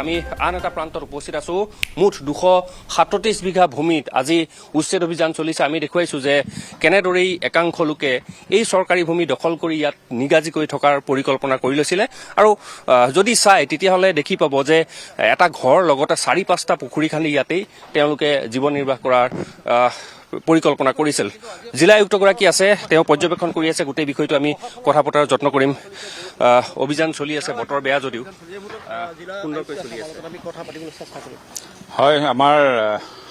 আমি আন এটা প্ৰান্তত উপস্থিত আছো মুঠ 237 বিঘা ভূমিত আজি উচ্ছেদ অভিযান চলিছে আমি দেখুৱাইছো যে কেনেদৰে একাংশ লোকে এই চৰকাৰী ভূমি দখল কৰি ইয়াত নিগাজি কৰি থকাৰ পৰিকল্পনা কৰি লৈছিলে আৰু যদি চাই তেতিয়াহলে দেখি পাব যে এটা ঘৰ লগতে 4-5টা পুখুৰী খান্দি ইয়াতেই তেওঁলোকে জীৱন নিৰ্বাহ কৰাৰ পৰিকল্পনা কৰিছিল জিলা আয়ুক্তগৰাকী আছে তেওঁ পৰ্যবেক্ষণ কৰি আছে গোটেই বিষয়টো আমি কথা পতাৰ যত্ন কৰিম অভিযান চলি আছে বতৰ বেয়া যদিও সুন্দৰকৈ চলি আছে আমি কথা পাতিবলৈ চেষ্টা কৰিম হয় আমাৰ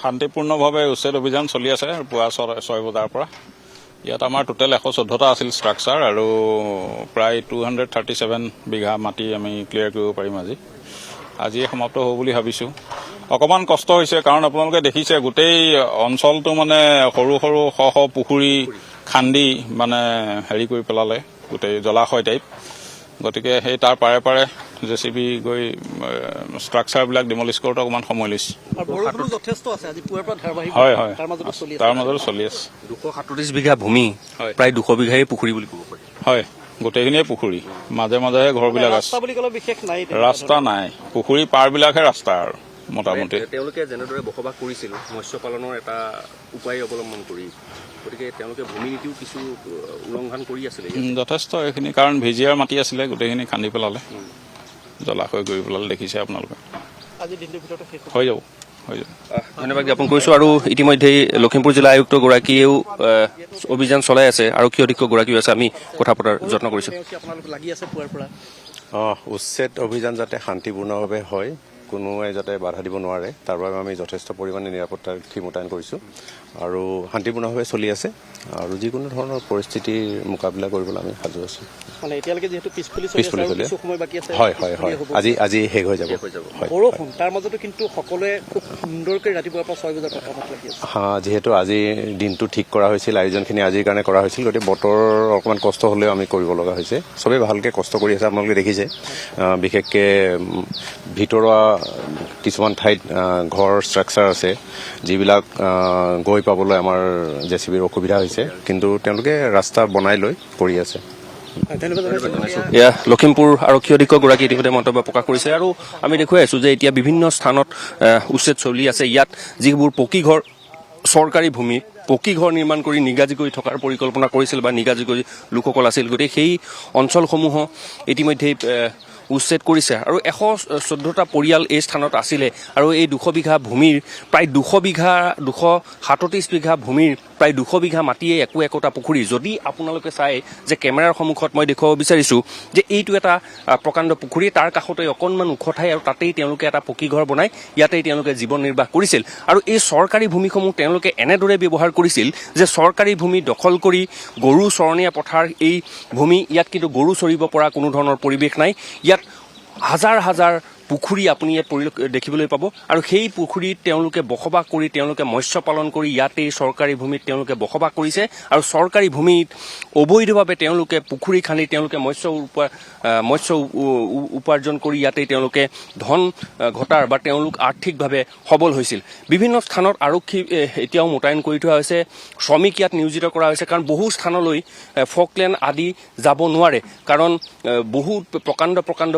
শান্তিপূৰ্ণভাৱে উচ্ছেদ অভিযান চলি আছে পুৱা 6 বজাৰ পৰা ইয়াত আমাৰ টোটেল 114টা আছিল ষ্ট্ৰাকচাৰ আৰু প্ৰায় 237 বিঘা মাটি আমি ক্লিয়াৰ কৰিব পাৰিম আজি সমাপ্ত হ'ব বুলি ভাবিছো অকমান কষ্ট হৈছে কাৰণ আপোনালোকে দেখিছে গোটেই অঞ্চলটো মানে সৰু সৰু শ পুখুৰী খান্দি মানে হেৰি কৰি পেলালে গোটেই জলাশয় টাইপ গতিকে সেই তাৰ পাৰে পাৰে জেচিবি গৈ ষ্ট্ৰাকচাৰ বিলাক ডিমলিছ কৰোঁতে অকমান সময় লৈছে হয় হয় তাৰ মাজতো চলি আছে 237 বিঘা ভূমি প্ৰায় 200 বিঘাই পুখুৰী বুলি ক'ব পাৰি হয় গোটেইখিনিয়ে পুখুৰী মাজে মাজে ঘৰবিলাক আছে ৰাস্তা নাই পুখুৰী পাৰবিলাকহে ৰাস্তা আৰু মোটামুটি তেওঁলোকে যেনেদৰে বসবাস কৰিছিল মৎস্য পালনৰ এটা উপায় অৱলম্বন কৰি গতিকে তেওঁলোকে ভূমি নীতিও কিছু উলংঘন কৰি আছিলে যথেষ্ট এইখিনি কাৰণ ভিজিয়াৰ মাটি আছিলে গোটেইখিনি খান্দি পেলালে জলাশয় কৰি পেলালে দেখিছে আপোনালোকে আজি দিনটোৰ ভিতৰতে শেষ হৈ যাব ধন্যবাদ জ্ঞাপন কৰিছো আৰু ইতিমধ্যে লখিমপুৰ জিলা আয়ুক্ত গৰাকীয়েও অভিযান চলাই আছে আৰক্ষী অধীক্ষক গৰাকীও আছে আমি কথা পতাৰ যত্ন কৰিছো উচ্ছেদ অভিযান যাতে শান্তিপূৰ্ণভাৱে হয় কোনোৱে যাতে বাধা দিব নোৱাৰে তাৰ বাবে আমি যথেষ্ট পৰিমাণে নিৰাপত্তাৰক্ষী মোতায়েন কৰিছোঁ আৰু শান্তিপূৰ্ণভাৱে চলি আছে আৰু যিকোনো ধৰণৰ পৰিস্থিতিৰ মোকাবিলা কৰিবলৈ আমি সাজু আছোঁ মানে এতিয়ালৈকে যেহেতু পিছফুলি সময় বাকী আছে হয় হয় হয় আজি শেষ হৈ যাব বৰষুণ তাৰ মাজতো কিন্তু সকলোৱে খুব সুন্দৰকৈ ৰাতিপুৱাৰ পৰা 6 বজাৰ পৰা কামত লাগি আছে যিহেতু আজি দিনটো ঠিক কৰা হৈছিল আয়োজনখিনি আজিৰ কাৰণে কৰা হৈছিল গতিকে বতৰ অকণমান কষ্ট হ'লেও আমি কৰিব লগা হৈছে চবেই ভালকৈ কষ্ট কৰি আছে আপোনালোকে দেখিছে বিশেষকৈ ভিতৰুৱা কিছুমান ঠাইত ঘৰ ষ্ট্ৰাকচাৰ আছে যিবিলাক গৈ পাবলৈ আমাৰ জেচিবিৰ অসুবিধা হৈছে কিন্তু তেওঁলোকে ৰাস্তা বনাই লৈ কৰি আছে এয়া লখিমপুৰ আৰক্ষী অধীক্ষক গৰাকী ইতিমধ্যে মন্তব্য প্ৰকাশ কৰিছে আৰু আমি দেখুৱাই আছো যে এতিয়া বিভিন্ন স্থানত উচ্ছেদ চলি আছে ইয়াত যিবোৰ পকী ঘৰ চৰকাৰী ভূমিত পকী ঘৰ নিৰ্মাণ কৰি নিগাজি কৰি থকাৰ পৰিকল্পনা কৰিছিল বা নিগাজি কৰি লোকসকল আছিল গতিকে সেই অঞ্চলসমূহ ইতিমধ্যে উচ্ছেদ কৰিছে আৰু 114টা পৰিয়াল এই স্থানত আছিলে আৰু এই 200 বিঘা ভূমিৰ প্ৰায় 237 বিঘা ভূমিৰ প্ৰায় 200 বিঘা মাটিয়ে একোটা পুখুৰী যদি আপোনালোকে চাই যে কেমেৰাৰ সন্মুখত মই দেখুৱাব বিচাৰিছো যে এইটো এটা প্ৰকাণ্ড পুখুৰী তাৰ কাষতে অকণমান ওখ ঠাই আৰু তাতেই তেওঁলোকে এটা পকী ঘৰ বনাই ইয়াতেই তেওঁলোকে জীৱন নিৰ্বাহ কৰিছিল আৰু এই চৰকাৰী ভূমিসমূহ তেওঁলোকে এনেদৰে ব্যৱহাৰ কৰিছিল যে চৰকাৰী ভূমি দখল কৰি গৰু চৰণীয়া পথাৰ এই ভূমি ইয়াত কিন্তু গৰু চৰিব পৰা কোনো ধৰণৰ পৰিৱেশ নাই ইয়াত হাজাৰ হাজাৰ পুখুৰী আপুনি ইয়াত দেখিবলৈ পাব আৰু সেই পুখুৰীত তেওঁলোকে বসবাস কৰি তেওঁলোকে মৎস্য পালন কৰি ইয়াতেই চৰকাৰী ভূমিত তেওঁলোকে বসবাস কৰিছে আৰু চৰকাৰী ভূমিত অবৈধভাৱে তেওঁলোকে পুখুৰী খান্দি তেওঁলোকে মৎস্য উপাৰ্জন কৰি ইয়াতেই তেওঁলোকে ধন ঘটাৰ বা তেওঁলোক আৰ্থিকভাৱে সবল হৈছিল বিভিন্ন স্থানত আৰক্ষী এতিয়াও মোতায়েন কৰি থোৱা হৈছে শ্ৰমিক ইয়াত নিয়োজিত কৰা হৈছে কাৰণ বহু স্থানলৈ ফকলেণ্ড আদি যাব নোৱাৰে কাৰণ বহু প্ৰকাণ্ড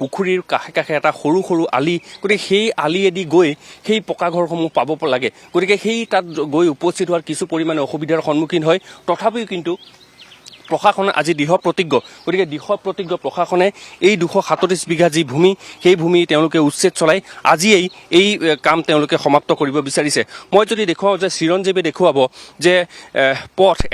পুখুৰীৰ কাষে কাষে এটা সৰু সৰু আলি গতিকে সেই আলিয়েদি গৈ সেই পকা ঘৰসমূহ পাব লাগে গতিকে সেই তাত গৈ উপস্থিত হোৱাৰ কিছু পৰিমাণে অসুবিধাৰ সন্মুখীন হয় তথাপিও কিন্তু প্ৰশাসনে আজি দৃঢ় প্ৰতিজ্ঞ গতিকে দৃঢ় প্ৰতিজ্ঞ প্ৰশাসনে এই 237 বিঘা যি ভূমি সেই ভূমি তেওঁলোকে উচ্ছেদ চলাই আজিয়েই এই কাম তেওঁলোকে সমাপ্ত কৰিব বিচাৰিছে মই যদি দেখুৱাওঁ যে চিৰঞ্জীৱে দেখুৱাব যে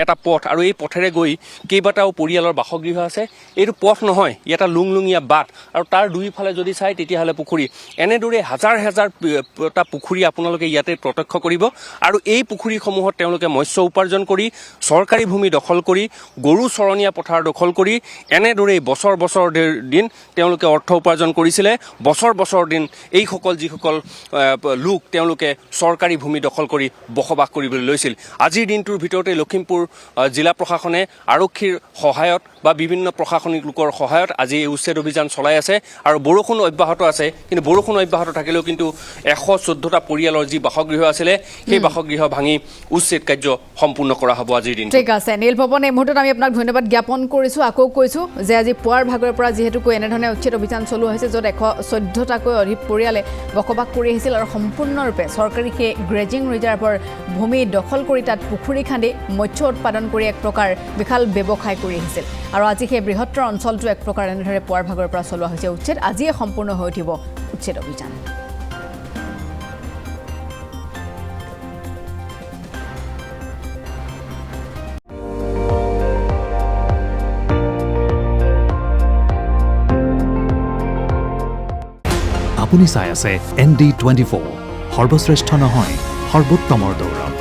এটা পথ আৰু এই পথেৰে গৈ কেইবাটাও পৰিয়ালৰ বাসগৃহ আছে এইটো পথ নহয় ই এটা লুংলুঙীয়া বাট আৰু তাৰ দুইফালে যদি চাই তেতিয়াহ'লে পুখুৰী এনেদৰে হাজাৰটা পুখুৰী আপোনালোকে ইয়াতে প্ৰত্যক্ষ কৰিব আৰু এই পুখুৰীসমূহত তেওঁলোকে মৎস্য উপাৰ্জন কৰি চৰকাৰী ভূমি দখল কৰি গৰু চৰণীয়া পথাৰ দখল কৰি এনেদৰেই বছৰ দিন তেওঁলোকে অৰ্থ উপাৰ্জন কৰিছিলে বছৰ দিন যিসকল লোক তেওঁলোকে চৰকাৰী ভূমি দখল কৰি বসবাস কৰিবলৈ লৈছিল আজিৰ দিনটোৰ ভিতৰতে লখিমপুৰ জিলা প্ৰশাসনে আৰক্ষীৰ সহায়ত বা বিভিন্ন প্ৰশাসনিক লোকৰ সহায়ত আজি এই উচ্ছেদ অভিযান চলাই আছে আৰু বৰষুণ অব্যাহত আছে কিন্তু বৰষুণ অব্যাহত থাকিলেও কিন্তু 114টা পৰিয়ালৰ যি বাসগৃহ আছিলে সেই বাসগৃহ ভাঙি উচ্ছেদ কাৰ্য সম্পূৰ্ণ কৰা হ'ব আজিৰ দিন ঠিক আছে নীল ভৱন এই মুহূৰ্তত আমি আপোনাক ধন্যবাদ জ্ঞাপন কৰিছোঁ আকৌ কৈছোঁ যে আজি পুৱাৰ ভাগৰ পৰা যিহেতুকৈ এনেধৰণে উচ্ছেদ অভিযান চলোৱা হৈছে য'ত 114টাকৈ অধিক পৰিয়ালে বসবাস কৰি আহিছিল আৰু সম্পূৰ্ণৰূপে চৰকাৰী সেই গ্ৰেজিং ৰিজাৰ্ভৰ ভূমি দখল কৰি তাত পুখুৰী খান্দি মৎস্য উৎপাদন কৰি এক প্ৰকাৰ বিশাল ব্যৱসায় কৰি আহিছিল আৰু আজি সেই বৃহত্তৰ অঞ্চলটো এক প্ৰকাৰ এনেদৰে পুৱাৰ ভাগৰ পৰা চলোৱা হৈছে উচ্ছেদ আজিয়ে সম্পূৰ্ণ হৈ উঠিব উচ্ছেদ অভিযান আপুনি চাই আছে ND24 সৰ্বশ্ৰেষ্ঠ নহয় সৰ্বোত্তমৰ দৌৰ